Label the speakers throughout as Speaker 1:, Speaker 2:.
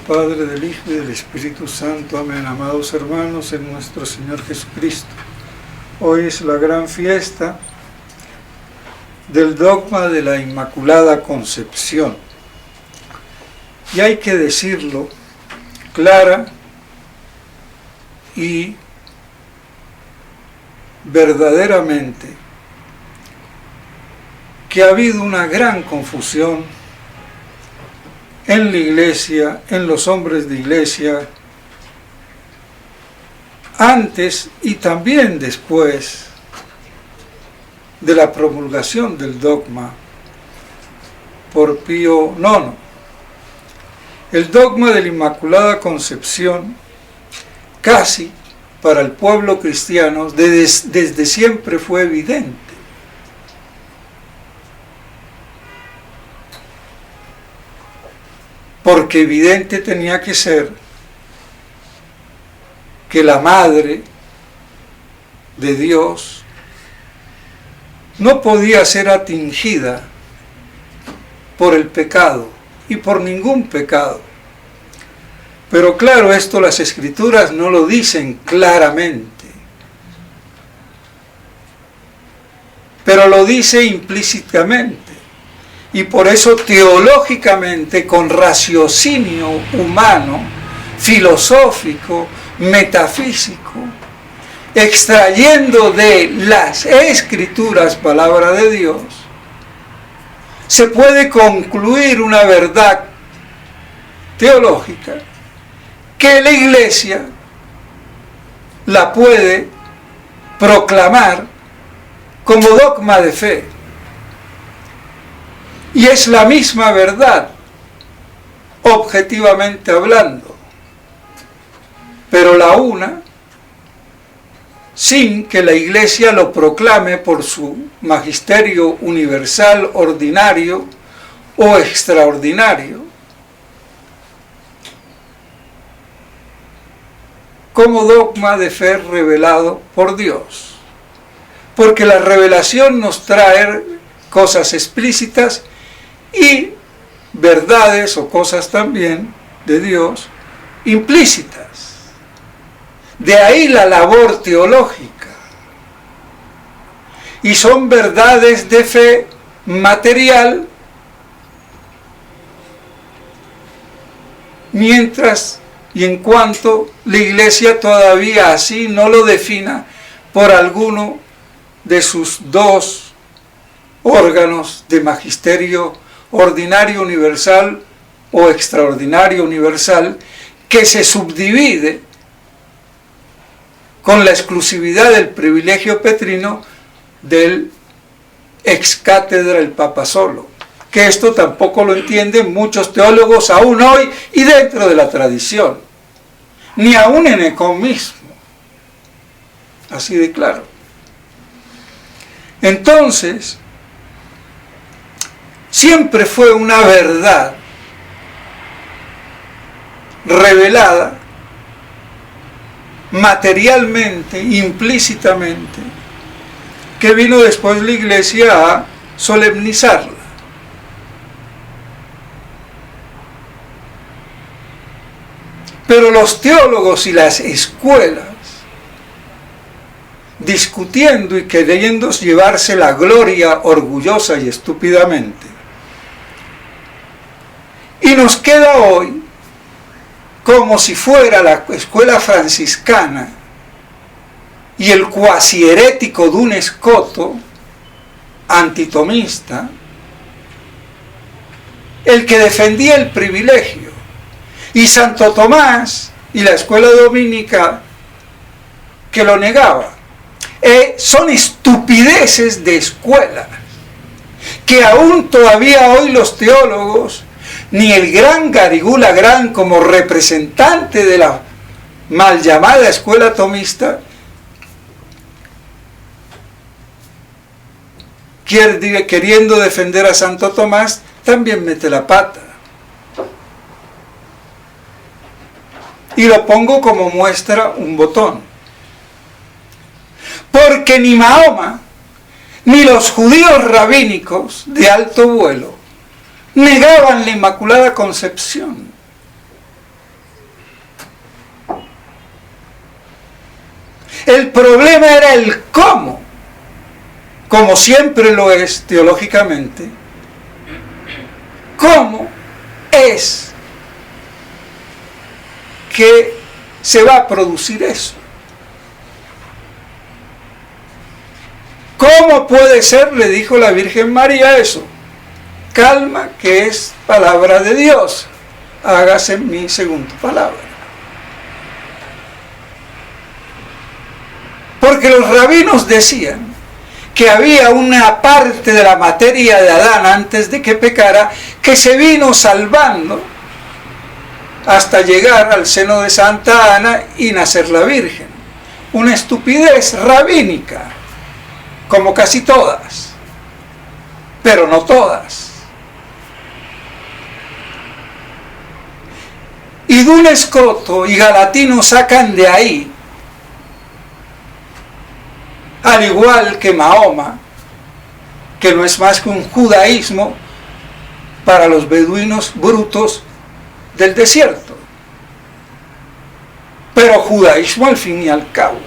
Speaker 1: Padre, del Hijo y del Espíritu Santo. Amén. Amados hermanos en nuestro Señor Jesucristo, hoy es la gran fiesta del dogma de la Inmaculada Concepción. Y hay que decirlo clara y verdaderamente que ha habido una gran confusión en la Iglesia, en los hombres de Iglesia, antes y también después de la promulgación del dogma por Pío IX. El dogma de la Inmaculada Concepción, casi para el pueblo cristiano, desde siempre fue evidente. Porque evidente tenía que ser que la Madre de Dios no podía ser atingida por el pecado y por ningún pecado. Pero claro, esto las Escrituras no lo dicen claramente, pero lo dice implícitamente. Y por eso teológicamente, con raciocinio humano, filosófico, metafísico, extrayendo de las Escrituras, palabra de Dios, se puede concluir una verdad teológica que la Iglesia la puede proclamar como dogma de fe. Y es la misma verdad, objetivamente hablando, pero la una, sin que la Iglesia lo proclame por su magisterio universal, ordinario o extraordinario, como dogma de fe revelado por Dios. Porque la revelación nos trae cosas explícitas y verdades o cosas también de Dios implícitas. De ahí la labor teológica. Y son verdades de fe material, mientras y en cuanto la Iglesia todavía así no lo defina por alguno de sus dos órganos de magisterio ordinario universal o extraordinario universal, que se subdivide con la exclusividad del privilegio petrino del ex cátedra el Papa solo, que esto tampoco lo entienden muchos teólogos aún hoy y dentro de la tradición, ni aún en Ecón mismo, así de claro. Entonces, siempre fue una verdad revelada materialmente, implícitamente, que vino después la Iglesia a solemnizarla. Pero los teólogos y las escuelas, discutiendo y queriendo llevarse la gloria orgullosa y estúpidamente, y nos queda hoy como si fuera la escuela franciscana y el cuasi herético Dun Scoto, antitomista, el que defendía el privilegio, y Santo Tomás y la escuela dominica que lo negaba. Son estupideces de escuelas que aún todavía hoy los teólogos, ni el gran Garigula Gran como representante de la mal llamada escuela tomista, queriendo defender a Santo Tomás, también mete la pata. Y lo pongo como muestra un botón. Porque ni Mahoma, ni los judíos rabínicos de alto vuelo negaban la Inmaculada Concepción. El problema era el cómo, como siempre lo es teológicamente. ¿Cómo es que se va a producir eso? ¿Cómo puede ser? Le dijo la Virgen María eso. Calma, que es palabra de Dios. Hágase en mí según tu palabra. Porque los rabinos decían que había una parte de la materia de Adán antes de que pecara que se vino salvando hasta llegar al seno de Santa Ana y nacer la Virgen. Una estupidez rabínica, como casi todas, pero no todas. Y Duns Scoto y Galatino sacan de ahí, al igual que Mahoma, que no es más que un judaísmo para los beduinos brutos del desierto, pero judaísmo al fin y al cabo.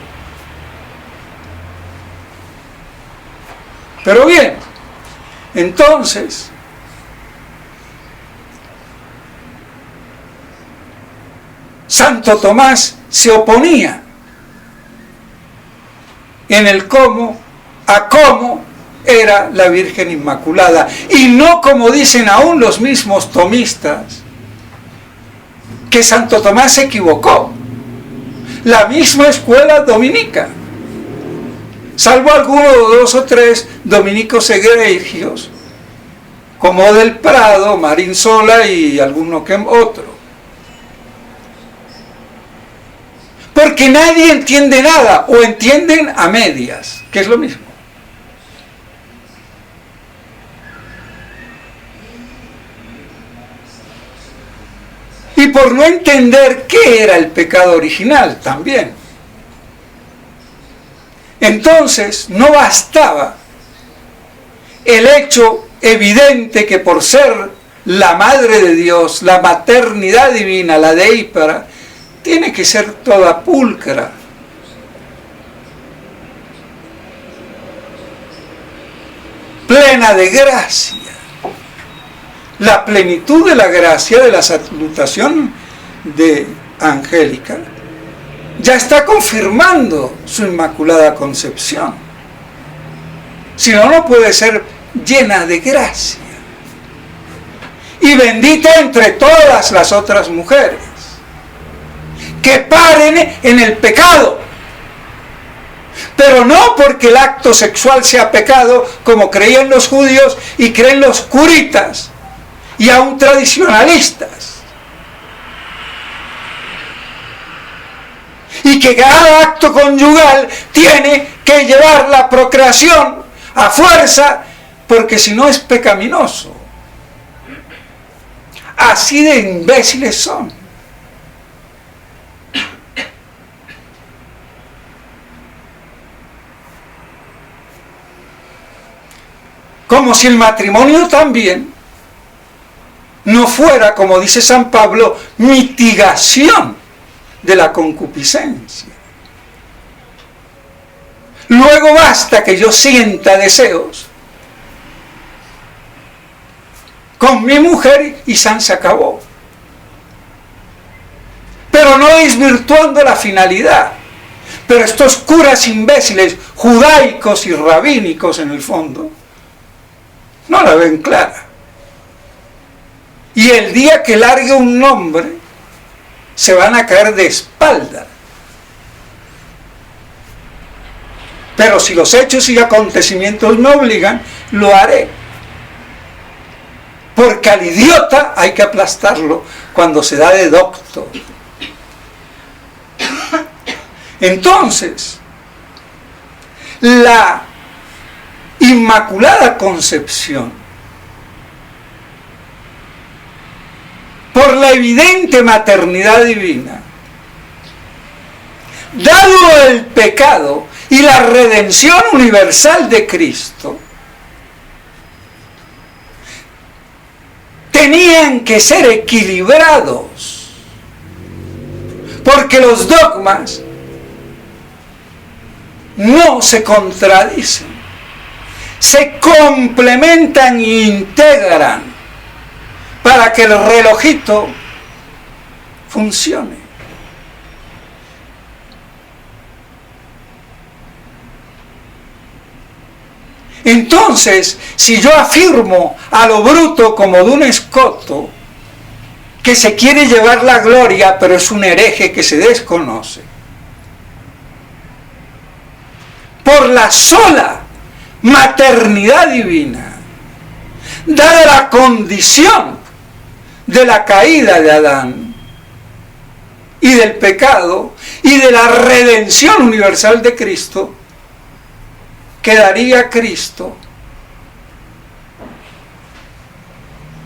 Speaker 1: Pero bien, entonces, Santo Tomás se oponía en el cómo, a cómo era la Virgen Inmaculada, y no como dicen aún los mismos tomistas, que Santo Tomás se equivocó. La misma escuela dominica, salvo algunos, 2 o 3 dominicos egregios, como del Prado, Marín Sola y alguno que otro. Porque nadie entiende nada, o entienden a medias, que es lo mismo. Y por no entender qué era el pecado original también. Entonces, no bastaba el hecho evidente que por ser la Madre de Dios, la maternidad divina, la deípara, tiene que ser toda pulcra. Plena de gracia. La plenitud de la gracia de la salutación de Angélica ya está confirmando su Inmaculada Concepción. Si no, no puede ser llena de gracia. Y bendita entre todas las otras mujeres que paren en el pecado, pero no porque el acto sexual sea pecado, como creían los judíos y creen los curitas y aún tradicionalistas, y que cada acto conyugal tiene que llevar la procreación a fuerza, porque si no es pecaminoso. Así de imbéciles son. Como si el matrimonio también no fuera, como dice San Pablo, mitigación de la concupiscencia. Luego basta que yo sienta deseos con mi mujer y san se acabó. Pero no desvirtuando la finalidad. Pero estos curas imbéciles, judaicos y rabínicos en el fondo, no la ven clara. Y el día que largue un nombre, se van a caer de espalda. Pero si los hechos y acontecimientos me obligan, lo haré. Porque al idiota hay que aplastarlo cuando se da de docto. Entonces, la Inmaculada Concepción, por la evidente maternidad divina, dado el pecado y la redención universal de Cristo, tenían que ser equilibrados, porque los dogmas no se contradicen, se complementan e integran para que el relojito funcione. Entonces, si yo afirmo a lo bruto como de un escoto, que se quiere llevar la gloria, pero es un hereje que se desconoce, por la sola maternidad divina, dada la condición de la caída de Adán y del pecado y de la redención universal de Cristo, quedaría Cristo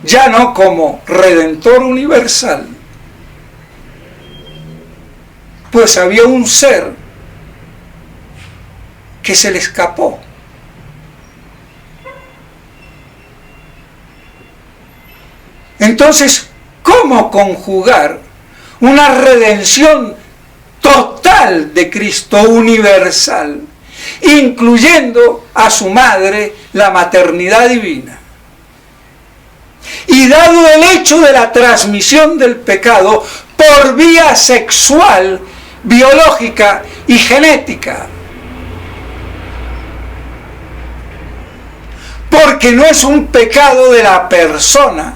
Speaker 1: ya no como Redentor universal, pues había un ser que se le escapó. Entonces, ¿cómo conjugar una redención total de Cristo, universal, incluyendo a su madre, la maternidad divina? Y dado el hecho de la transmisión del pecado por vía sexual, biológica y genética, porque no es un pecado de la persona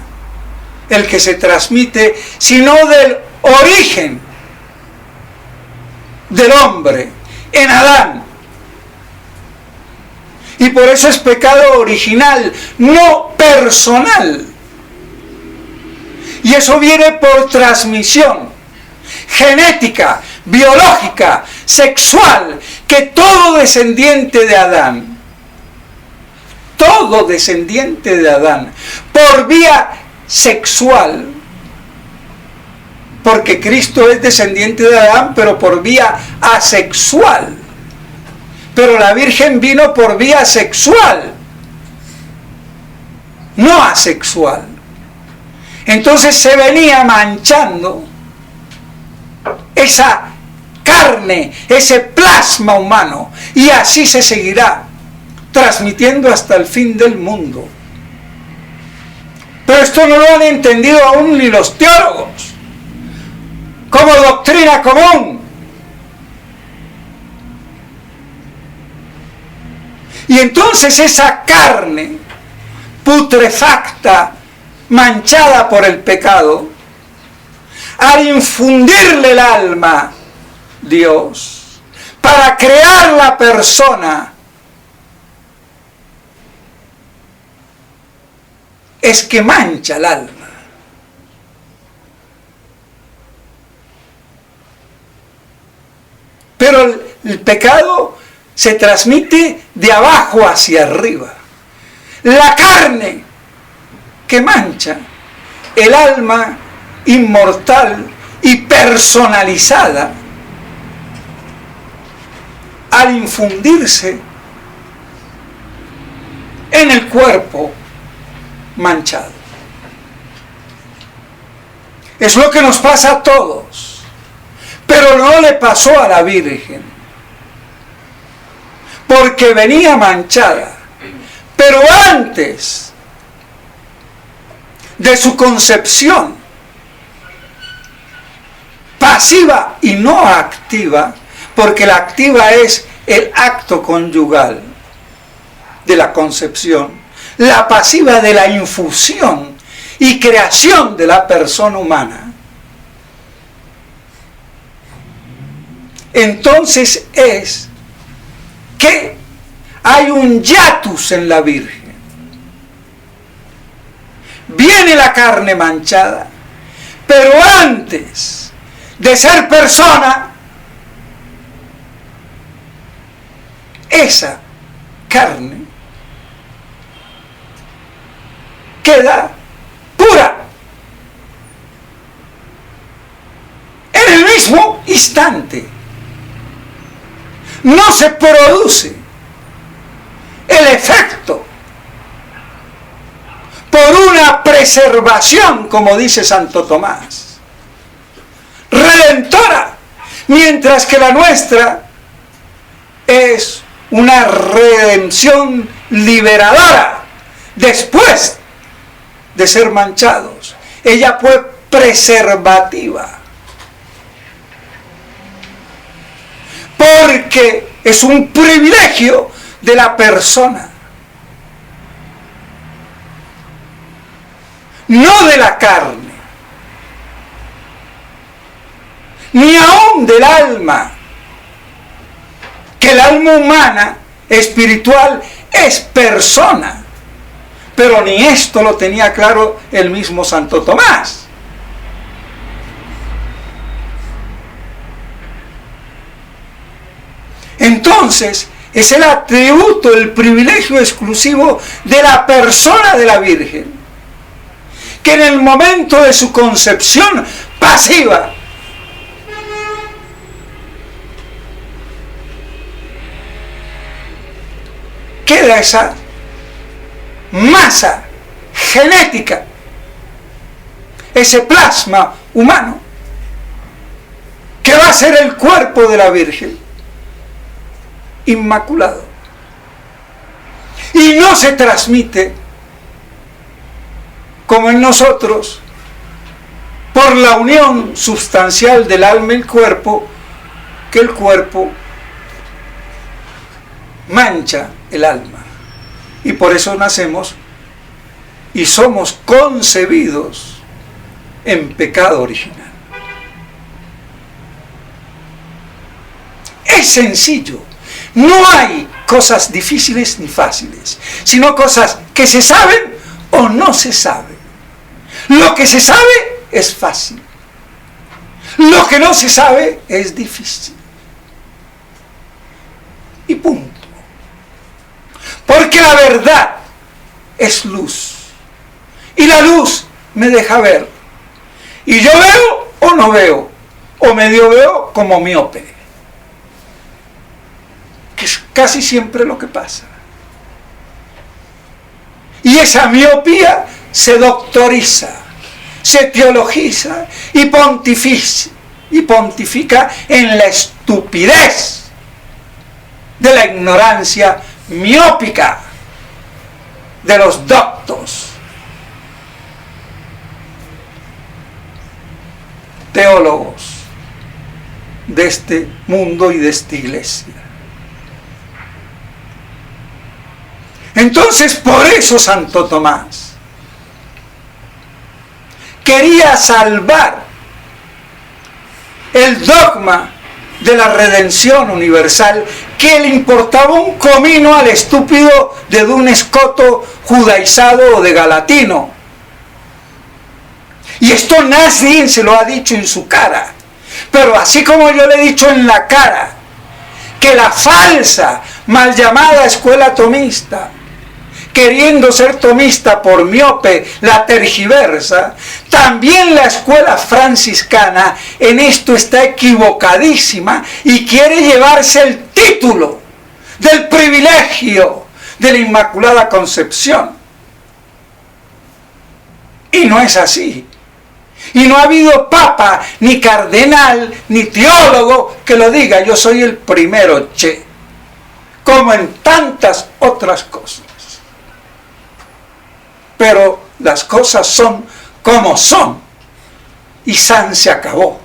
Speaker 1: el que se transmite, sino del origen del hombre en Adán. Y por eso es pecado original, no personal. Y eso viene por transmisión genética, biológica, sexual, que todo descendiente de Adán, por vía sexual, porque Cristo es descendiente de Adán, pero por vía asexual. Pero la Virgen vino por vía sexual, no asexual. Entonces se venía manchando esa carne, ese plasma humano, y así se seguirá transmitiendo hasta el fin del mundo. Pero esto no lo han entendido aún ni los teólogos como doctrina común. Y entonces esa carne putrefacta, manchada por el pecado, al infundirle el alma Dios para crear la persona, es que mancha el alma. Pero el pecado se transmite de abajo hacia arriba. La carne que mancha, el alma inmortal y personalizada, al infundirse en el cuerpo manchado. Es lo que nos pasa a todos, pero no le pasó a la Virgen, porque venía manchada, pero antes de su concepción, pasiva y no activa, porque la activa es el acto conyugal de la concepción, la pasiva de la infusión y creación de la persona humana. Entonces es que hay un hiatus en la Virgen. Viene la carne manchada, pero antes de ser persona, esa carne queda pura en el mismo instante. No se produce el efecto por una preservación, como dice Santo Tomás, redentora, mientras que la nuestra es una redención liberadora después de ser manchados. Ella fue preservativa. Porque es un privilegio de la persona, no de la carne, ni aún del alma, que el alma humana espiritual es persona, pero ni esto lo tenía claro el mismo Santo Tomás. Entonces, es el atributo, el privilegio exclusivo de la persona de la Virgen, que en el momento de su concepción pasiva, queda esa masa genética, ese plasma humano, que va a ser el cuerpo de la Virgen, inmaculado. Y no se transmite como en nosotros por la unión sustancial del alma y el cuerpo, que el cuerpo mancha el alma, y por eso nacemos y somos concebidos en pecado original. Es sencillo. No hay cosas difíciles ni fáciles, sino cosas que se saben o no se saben. Lo que se sabe es fácil. Lo que no se sabe es difícil. Y punto. Porque la verdad es luz. Y la luz me deja ver. Y yo veo o no veo. O medio veo como miope. Que es casi siempre lo que pasa. Y esa miopía se doctoriza, se teologiza y pontifica en la estupidez de la ignorancia miópica de los doctos teólogos de este mundo y de esta iglesia. Entonces, por eso Santo Tomás quería salvar el dogma de la redención universal, que le importaba un comino al estúpido de un escoto judaizado o de galatino. Y esto nadie se lo ha dicho en su cara, pero así como yo le he dicho en la cara que la falsa, mal llamada escuela tomista, queriendo ser tomista por miope, la tergiversa, también la escuela franciscana en esto está equivocadísima y quiere llevarse el título del privilegio de la Inmaculada Concepción. Y no es así. Y no ha habido papa, ni cardenal, ni teólogo que lo diga. Yo soy el primero, che. Como en tantas otras cosas. Pero las cosas son como son. Y san se acabó.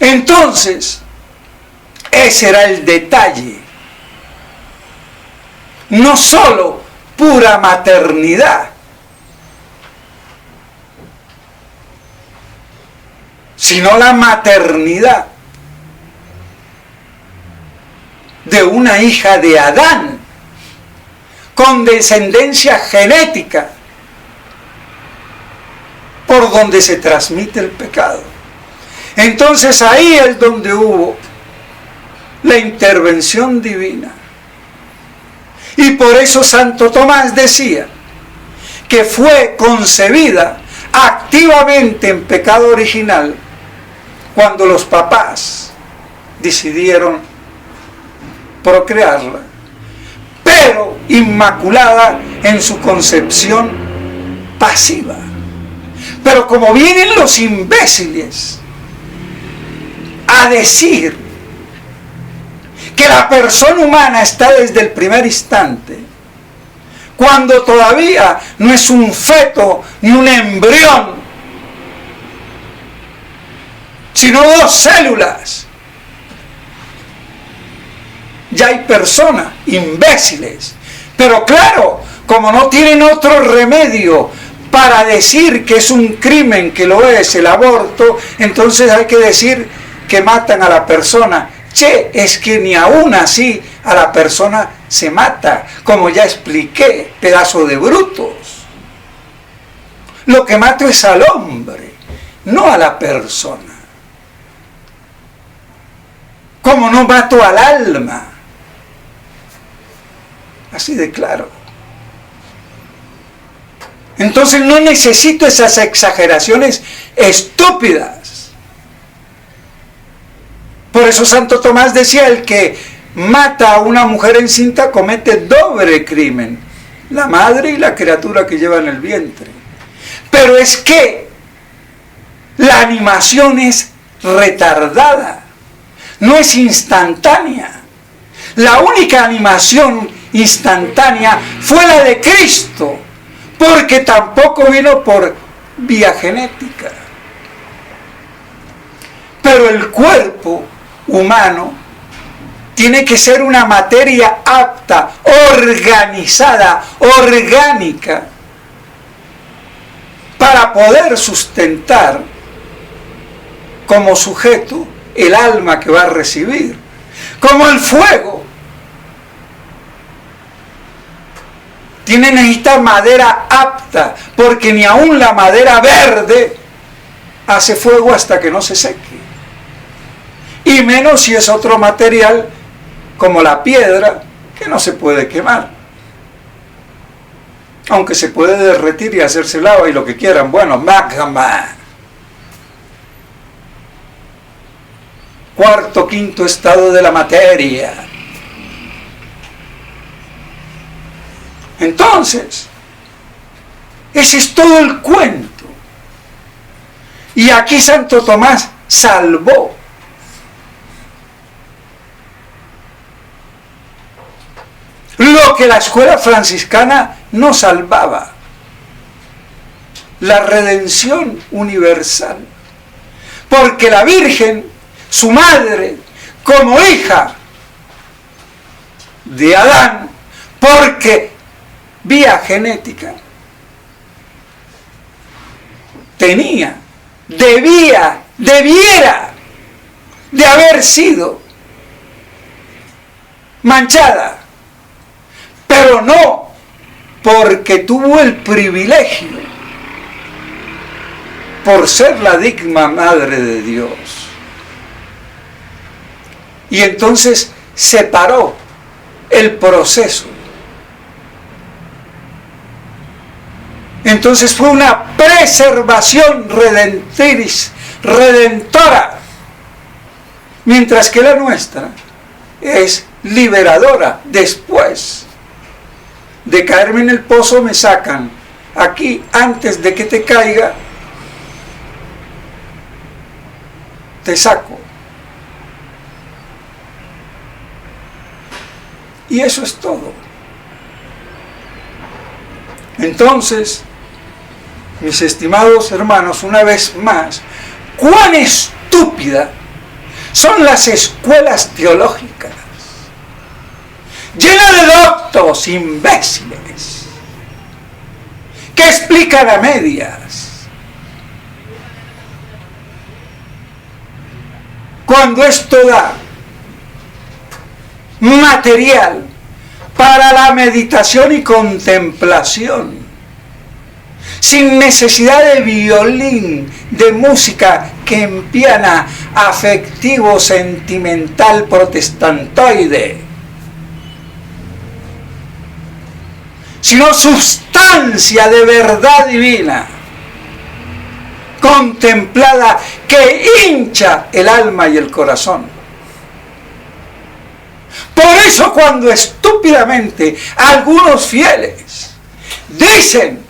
Speaker 1: Entonces, ese era el detalle. No solo pura maternidad, sino la maternidad de una hija de Adán, con descendencia genética, por donde se transmite el pecado. Entonces ahí es donde hubo la intervención divina. Y por eso Santo Tomás decía que fue concebida activamente en pecado original cuando los papás decidieron procrearla, pero inmaculada en su concepción pasiva. Pero como vienen los imbéciles a decir que la persona humana está desde el primer instante, cuando todavía no es un feto ni un embrión, sino 2 células. Ya hay personas imbéciles, pero claro, como no tienen otro remedio para decir que es un crimen, que lo es el aborto, entonces hay que decir que matan a la persona. Che, es que ni aún así a la persona se mata, como ya expliqué, pedazo de brutos. Lo que mato es al hombre, no a la persona. Como no mato al alma. Así de claro. Entonces no necesito esas exageraciones estúpidas. Por eso Santo Tomás decía, el que mata a una mujer encinta comete doble crimen, la madre y la criatura que lleva en el vientre. Pero es que la animación es retardada, no es instantánea. La única animación instantánea fue la de Cristo, porque tampoco vino por vía genética. Pero el cuerpo humano tiene que ser una materia apta, organizada, orgánica, para poder sustentar como sujeto el alma que va a recibir. Como el fuego. Necesita madera apta, porque ni aún la madera verde hace fuego hasta que no se seque. Y menos si es otro material como la piedra, que no se puede quemar. Aunque se puede derretir y hacerse lava y lo que quieran. Bueno, magma. Cuarto, quinto estado de la materia. Entonces, ese es todo el cuento. Y aquí Santo Tomás salvó lo que la escuela franciscana no salvaba: la redención universal. Porque la Virgen, su madre, como hija de Adán, porque vía genética debiera de haber sido manchada, pero no porque tuvo el privilegio, por ser la digna madre de Dios. Y entonces se paró el proceso. Entonces fue una preservación redentora, mientras que la nuestra es liberadora. Después de caerme en el pozo me sacan. Aquí, antes de que te caiga, te saco. Y eso es todo. Entonces, mis estimados hermanos, una vez más, cuán estúpida son las escuelas teológicas, llenas de doctos imbéciles, que explican a medias, cuando esto da material para la meditación y contemplación, sin necesidad de violín, de música que empiana afectivo, sentimental, protestantoide, sino sustancia de verdad divina, contemplada, que hincha el alma y el corazón. Por eso cuando estúpidamente algunos fieles dicen,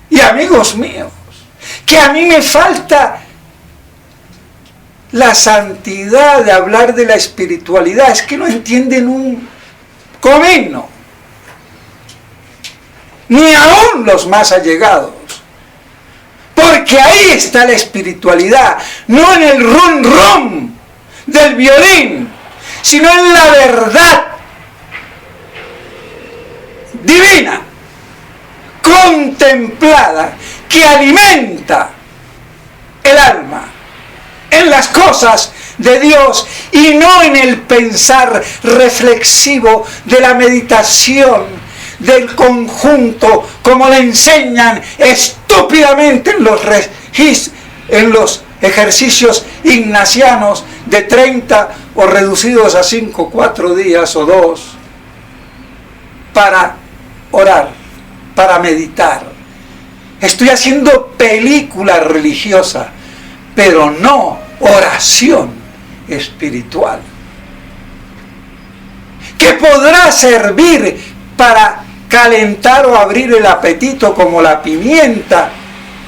Speaker 1: y amigos míos, que a mí me falta la santidad, de hablar de la espiritualidad, es que no entienden un comino, ni aún los más allegados. Porque ahí está la espiritualidad, no en el rum rum del violín, sino en la verdad divina, contemplada, que alimenta el alma en las cosas de Dios y no en el pensar reflexivo de la meditación del conjunto, como le enseñan estúpidamente en los ejercicios ignacianos de 30 o reducidos a 5, 4 días o 2, para orar, para meditar. Estoy haciendo película religiosa, pero no oración espiritual, que podrá servir para calentar o abrir el apetito, como la pimienta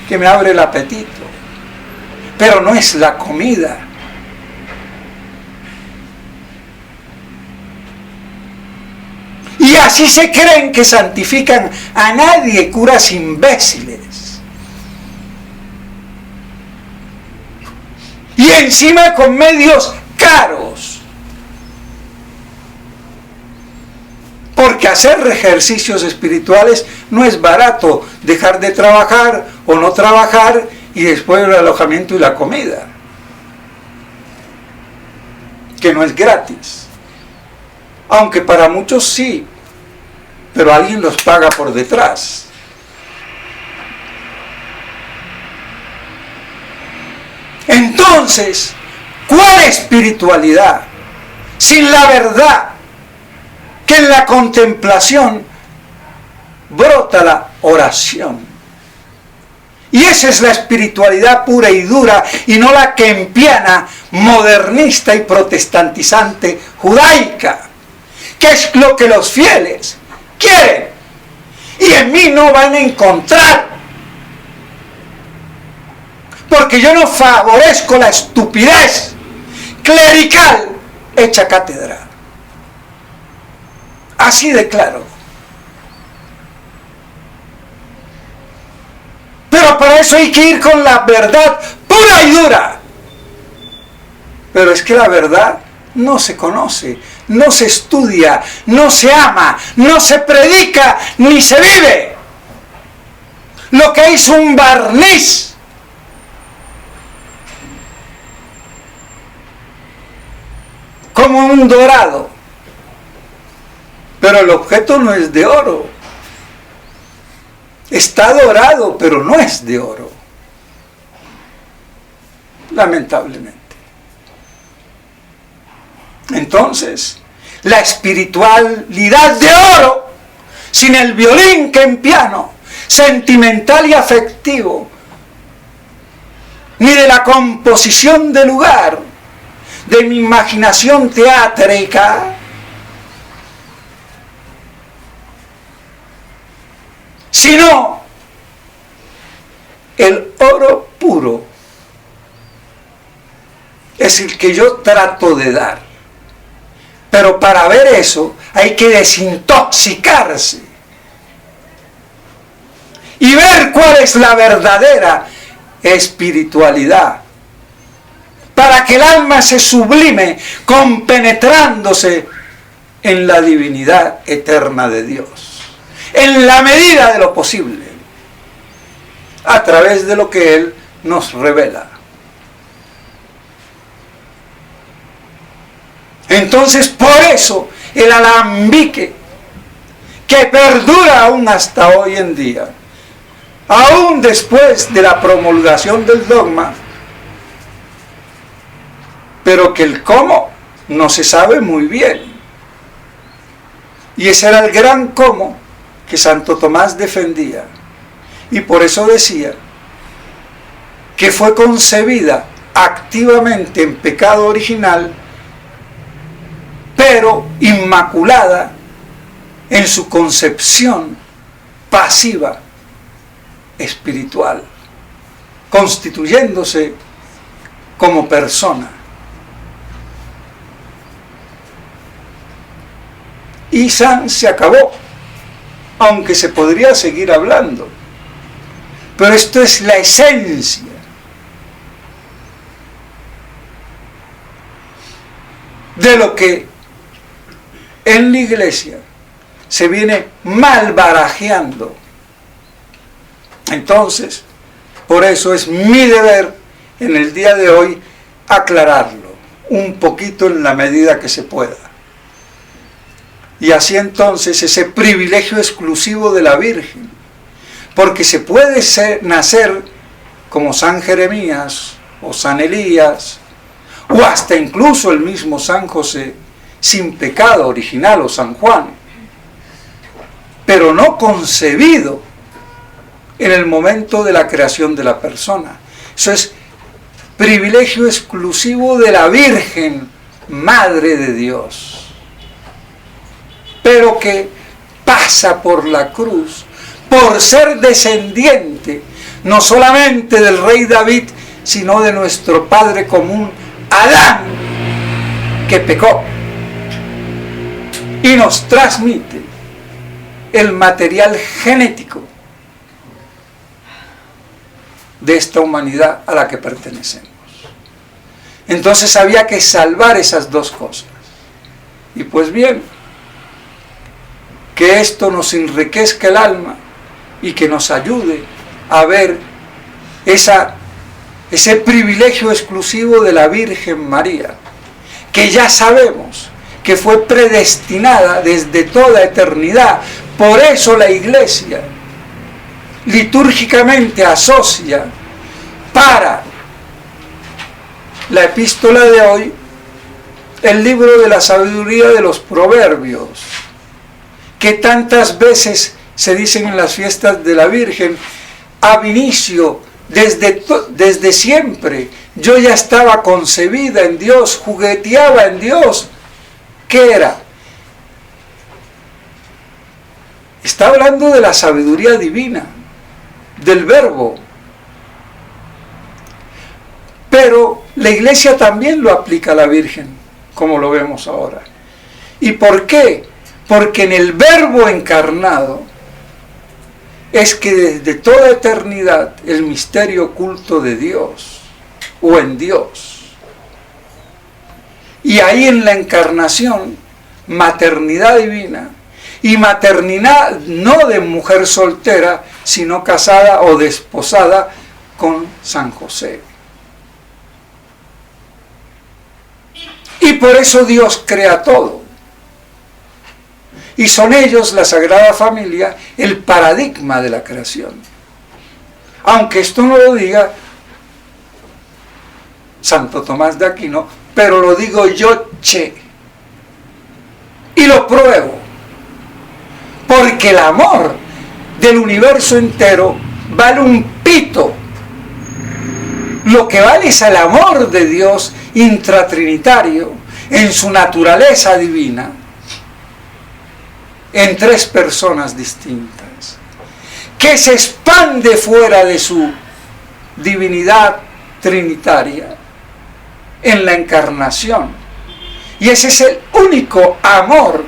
Speaker 1: que me abre el apetito, pero no es la comida. Y así se creen que santifican a nadie, curas imbéciles. Y encima con medios caros. Porque hacer ejercicios espirituales no es barato. Dejar de trabajar o no trabajar y después el alojamiento y la comida, que no es gratis. Aunque para muchos sí, pero alguien los paga por detrás. Entonces, ¿cuál espiritualidad sin la verdad? Que en la contemplación brota la oración. Y esa es la espiritualidad pura y dura, y no la kempiana, modernista y protestantizante judaica, que es lo que los fieles quieren. Y en mí no van a encontrar, porque yo no favorezco la estupidez clerical hecha cátedra. Así de claro. Pero para eso hay que ir con la verdad pura y dura. Pero es que la verdad no se conoce, no se estudia, no se ama, no se predica, ni se vive. Lo que es un barniz. Como un dorado. Pero el objeto no es de oro. Está dorado, pero no es de oro. Lamentablemente. Entonces, la espiritualidad de oro, sin el violín kempiano, sentimental y afectivo, ni de la composición de lugar, de mi imaginación teátrica, sino el oro puro es el que yo trato de dar. Pero para ver eso hay que desintoxicarse y ver cuál es la verdadera espiritualidad, para que el alma se sublime compenetrándose en la divinidad eterna de Dios, en la medida de lo posible, a través de lo que Él nos revela. Entonces, por eso, el alambique, que perdura aún hasta hoy en día, aún después de la promulgación del dogma, pero que el cómo no se sabe muy bien. Y ese era el gran cómo que Santo Tomás defendía. Y por eso decía que fue concebida activamente en pecado original, pero inmaculada en su concepción pasiva espiritual, constituyéndose como persona. y se acabó, aunque se podría seguir hablando. Pero esto es la esencia. De lo que en la iglesia se viene malbarajeando. Entonces, por eso es mi deber en el día de hoy aclararlo un poquito en la medida que se pueda. Y así entonces ese privilegio exclusivo de la Virgen, porque se puede nacer como San Jeremías o San Elías, o hasta incluso el mismo San José, sin pecado original, o San Juan, pero no concebido en el momento de la creación de la persona. Eso es privilegio exclusivo de la Virgen, Madre de Dios, pero que pasa por la cruz, por ser descendiente, no solamente del rey David, sino de nuestro Padre común, Adán, que pecó, y nos transmite el material genético de esta humanidad a la que pertenecemos. Entonces había que salvar esas dos cosas. Y pues bien, que esto nos enriquezca el alma y que nos ayude a ver ese privilegio exclusivo de la Virgen María, que ya sabemos que fue predestinada desde toda eternidad. Por eso la Iglesia litúrgicamente asocia para la epístola de hoy el libro de la sabiduría de los proverbios, que tantas veces se dicen en las fiestas de la Virgen. Ab inicio, desde siempre, yo ya estaba concebida en Dios, jugueteaba en Dios. ¿Qué era? Está hablando de la sabiduría divina, del Verbo. Pero la Iglesia también lo aplica a la Virgen, como lo vemos ahora. ¿Y por qué? Porque en el Verbo encarnado es que desde toda eternidad el misterio oculto de Dios, o en Dios, y ahí en la encarnación, maternidad divina, y maternidad no de mujer soltera, sino casada o desposada con San José. Y por eso Dios crea todo. Y son ellos, la Sagrada Familia, el paradigma de la creación. Aunque esto no lo diga Santo Tomás de Aquino, pero lo digo yo, y lo pruebo. Porque el amor del universo entero vale un pito. Lo que vale es el amor de Dios intratrinitario en su naturaleza divina, en tres personas distintas, que se expande fuera de su divinidad trinitaria en la encarnación. Y ese es el único amor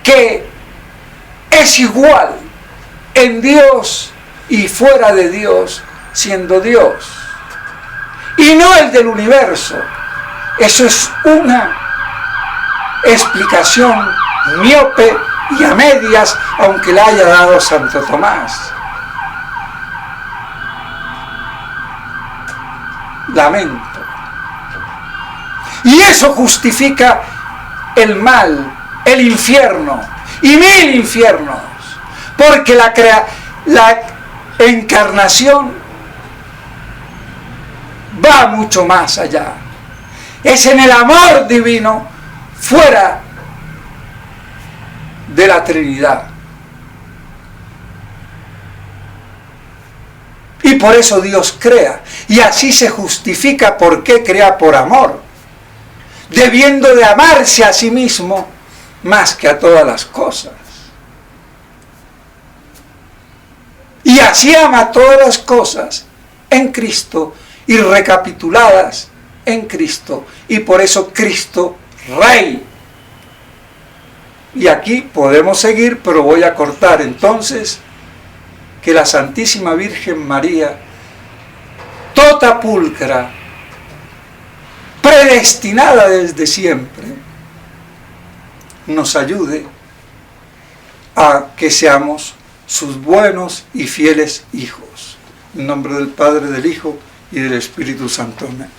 Speaker 1: que es igual en Dios y fuera de Dios, siendo Dios, y no el del universo. Eso es una explicación miope y a medias, aunque la haya dado Santo Tomás. Lamento. Y eso justifica el mal, el infierno y 1000 infiernos, porque la encarnación va mucho más allá. Es en el amor divino fuera de la Trinidad. Y por eso Dios crea. Y así se justifica por qué crea: por amor, debiendo de amarse a sí mismo más que a todas las cosas. Y así ama todas las cosas en Cristo y recapituladas en Cristo. Y por eso Cristo Rey. Y aquí podemos seguir, pero voy a cortar entonces que la Santísima Virgen María, tota pulcra, predestinada desde siempre, nos ayude a que seamos sus buenos y fieles hijos. En nombre del Padre, del Hijo y del Espíritu Santo. Amén.